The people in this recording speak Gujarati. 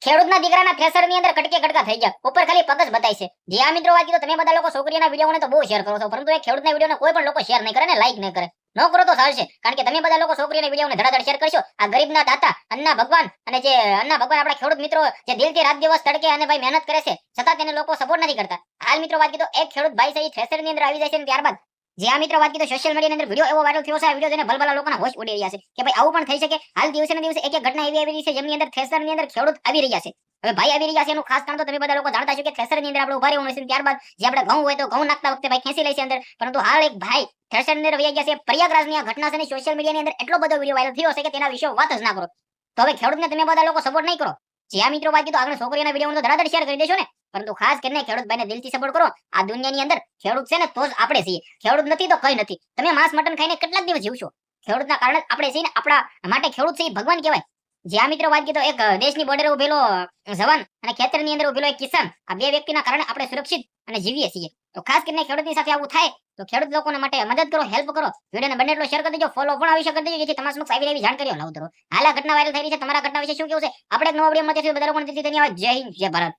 ખેડૂતના દીકરાના થ્રેસરની અંદર કટકે કટકા થઈ ગયા, ઉપર ખાલી પગ જ બતાય છે. જે આ મિત્રો વાત કીધું, તમે બધા લોકો છોકરીના વિડીયોને તો બહુ શેર કરો છો, પરંતુ એ ખેડૂતના વિડીયોને કોઈ પણ લોકો શેર નહીં કરે ને લાઈક નહીં કરે. ન કરો તો ચાલશે, કારણ કે તમે બધા લોકો છોકરીના વિડીયોને ધડાધડ શેર કરશો. આ ગરીબના દાતા, અન્ના ભગવાન, અને જે અન્ના ભગવાન આપણા ખેડૂત મિત્રો જે દિલથી રાત દિવસ તડકે અને ભાઈ મહેનત કરે છે, છતાં તેને લોકો સપોર્ટ નથી કરતા. હાલ મિત્રો વાત કીધું, એક ખેડૂત ભાઈ છે એ થ્રેસરની અંદર આવી જાય છે, ત્યારબાદ જે આ મિત્રો વાત કીધું સોશિયલ મીડિયાની અંદર વિડીયો એવો વાયરલ થયો છે, આ વિડીયો જોઈને ભલભલા લોકોના હોશ ઉડી રહ્યા છે કે ભાઈ આવું પણ થઈ શકે. હાલ દિવસે ને દિવસે એક એક ઘટના એવી આવી રહી છે જેમની અંદર થ્રેસરની અંદર ખેડૂત આવી રહ્યા છે. હવે ભાઈ આવી રહ્યા છે એનું ખાસ કારણ તો તમે બધા લોકો જાણતા છો કે થ્રેસરની અંદર આપણે ઉભા રહેવું છે, ત્યારબાદ જે આપણે ઘઉં હોય તો ઘઉં નાખતા વખતે ભાઈ ખેંચી લે છે અંદર. પરંતુ હાલ એક ભાઈ થ્રેસરની અંદર વહી ગયા છે. પ્રયાગરાજની આ ઘટના છે ને સોશિયલ મીડિયાની અંદર એટલો બધો વિડીયો વાયરલ થયો છે કે તેના વિશે વાત જ ના કરો. તો હવે ખેડૂતને તમે બધા લોકો સપોર્ટ નહીં કરો. જે આ મિત્રો વાત કીધું, આગળ છોકરીઓના વિડીયો તો ધડાધડ શેર કરી દેશો ને, પરંતુ ખાસ કરીને ખેડૂત ભાઈને દિલથી સપોર્ટ કરો. આ દુનિયાની અંદર ખેડૂત છે ને તો જ આપણે છીએ, ખેડૂત નથી તો કઈ નથી. તમે માંસ મટન ખાઈને કેટલાક દિવસ જીવશો? ખેડૂતના કારણે આપણે છીએ ને, આપણા માટે ખેડૂત છે એ ભગવાન કહેવાય. જે આ મિત્રો વાત કીધું, એક દેશની બોર્ડરે ઉભેલો જવાન અને ખેતરની અંદર ઉભેલો એક કિસાન, આ બે વ્યક્તિના કારણે આપણે સુરક્ષિત અને જીવીએ છીએ. તો ખાસ કરીને ખેડૂતની સાથે આવું થાય તો ખેડૂત લોકોને માટે મદદ કરો, હેલ્પ કરો. વિડીયોને બને એટલો શેર કરી દેજો, ફોલો પણ આવી કરી દેજો, જેથી તમારા સમક્ષ આવી એવી જાણકારીઓ લાવતો રહો. હાલ આ ઘટના વાયરલ થઈ રહી છે, તમારા ઘટના વિશે શું કેવું છે? આપણે એક નવો વિડીયો મળશે, બધા લોકોને ધન્યવાદ. જય હિન્દ, જય ભારત.